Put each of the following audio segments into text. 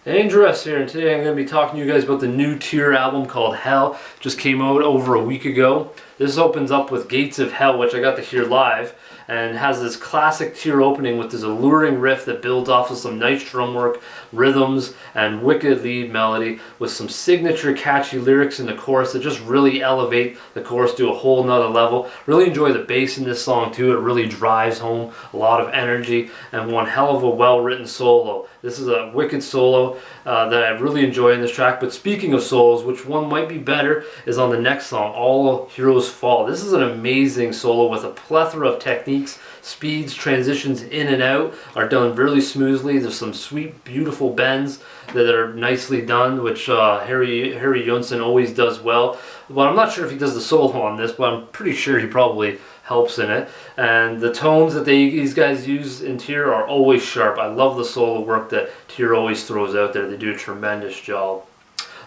Andress here, and today I'm going to be talking to you guys about the new Tear album called Hell. Just came out over a week ago. This opens up with Gates of Hell, which I got to hear live, and has this classic Tear opening with this alluring riff that builds off of some nice drum work, rhythms, and wicked lead melody with some signature catchy lyrics in the chorus that just really elevate the chorus to a whole nother level. Really enjoy the bass in this song too. It really drives home a lot of energy and one hell of a well-written solo. This is a wicked solo that I really enjoy in this track. But speaking of solos, which one might be better is on the next song, All Heroes Fall. This is an amazing solo with a plethora of techniques, speeds, transitions in and out are done really smoothly. There's some sweet, beautiful bends that are nicely done, which Harry Jonsson always does well. But I'm not sure if he does the solo on this, but I'm pretty sure he probably helps in it. And the tones that these guys use in Tear are always sharp. I love the solo work that Tear always throws out there. They do a tremendous job.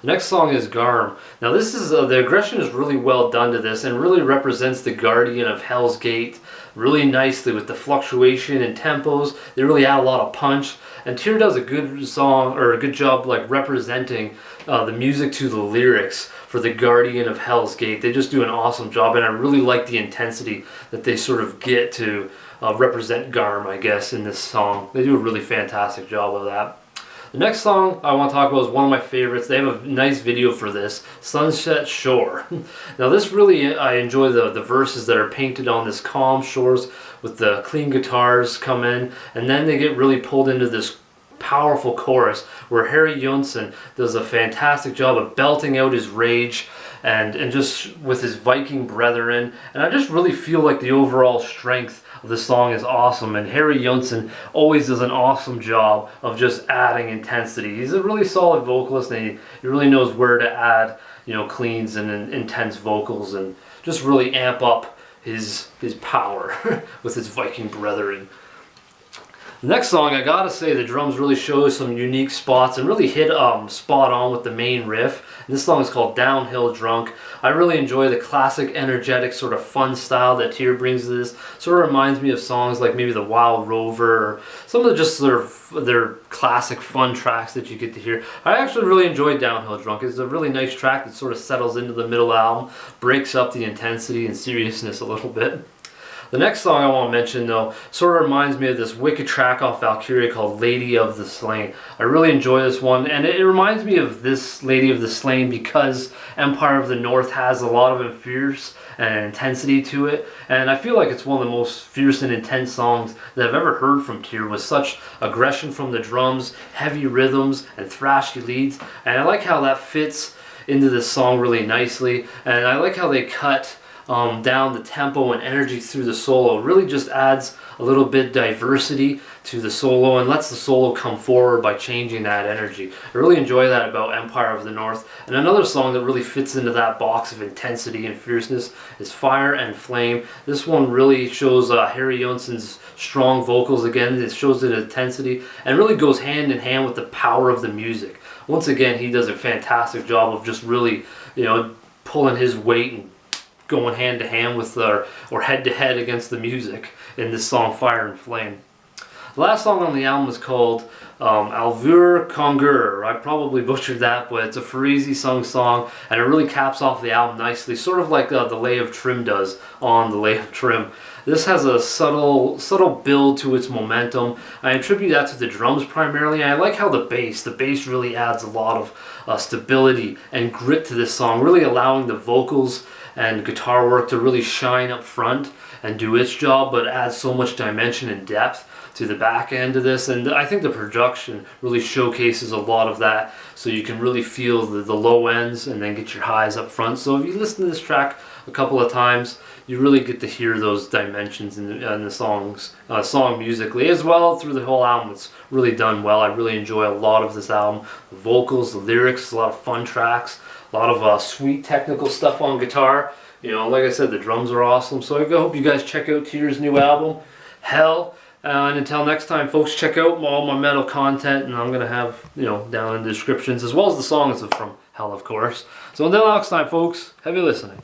The next song is Garm. Now this is, the aggression is really well done to this and really represents the guardian of Hell's Gate really nicely with the fluctuation and tempos. They really add a lot of punch. And Tear does a good song, or a good job like representing the music to the lyrics for the guardian of Hell's Gate. They just do an awesome job, and I really like the intensity that they sort of get to represent Garm, I guess, in this song. They do a really fantastic job of that. The next song I want to talk about is one of my favorites. They have a nice video for this, Sunset Shore. Now this really, I enjoy the verses that are painted on this calm shores with the clean guitars come in, and then they get really pulled into this powerful chorus where Harry Jonsson does a fantastic job of belting out his rage and just with his Viking brethren. And I just really feel like the overall strength of the song is awesome, and Harry Jonsson always does an awesome job of just adding intensity. He's a really solid vocalist, and he really knows where to add, you know, cleans and intense vocals and just really amp up his power with his Viking brethren. The next song, I gotta say, the drums really show some unique spots and really hit spot on with the main riff. And this song is called Downhill Drunk. I really enjoy the classic, energetic, sort of fun style that Tear brings to this. Sort of reminds me of songs like maybe The Wild Rover or some of just their classic fun tracks that you get to hear. I actually really enjoyed Downhill Drunk. It's a really nice track that sort of settles into the middle album, breaks up the intensity and seriousness a little bit. The next song I want to mention, though, sort of reminds me of this wicked track off Valkyria called Lady of the Slain. I really enjoy this one, and it reminds me of this Lady of the Slain because Empire of the North has a lot of fierce and intensity to it, and I feel like it's one of the most fierce and intense songs that I've ever heard from Tear, with such aggression from the drums, heavy rhythms, and thrashy leads. And I like how that fits into this song really nicely, and I like how they cut down the tempo and energy through the solo. It really just adds a little bit diversity to the solo and lets the solo come forward by changing that energy. I really enjoy that about Empire of the North. And another song that really fits into that box of intensity and fierceness is Fire and Flame. This one really shows Harry Jonsson's strong vocals again. It shows the intensity and really goes hand in hand with the power of the music. Once again, he does a fantastic job of just really, you know, pulling his weight and going hand to hand with or head to head against the music in this song Fire and Flame. The last song on the album is called Alvaro Conger. I probably butchered that, but it's a Farisi sung song, and it really caps off the album nicely, sort of like the Lay of Trim does on the Lay of Trim. This has a subtle build to its momentum. I attribute that to the drums primarily. I like how the bass really adds a lot of stability and grit to this song, really allowing the vocals and guitar work to really shine up front and do its job, but adds so much dimension and depth to the back end of this. And I think the production really showcases a lot of that, so you can really feel the low ends and then get your highs up front. So if you listen to this track a couple of times, you really get to hear those dimensions in the song musically, as well through the whole album. It's really done well. I really enjoy a lot of this album. The vocals, the lyrics, a lot of fun tracks, a lot of sweet technical stuff on guitar. You know, like I said, the drums are awesome. So I hope you guys check out Tear's new album, Hell. And until next time, folks, check out all my metal content, and I'm going to have, you know, down in the descriptions, as well as the songs from Hell, of course. So until next time, folks, heavy listening.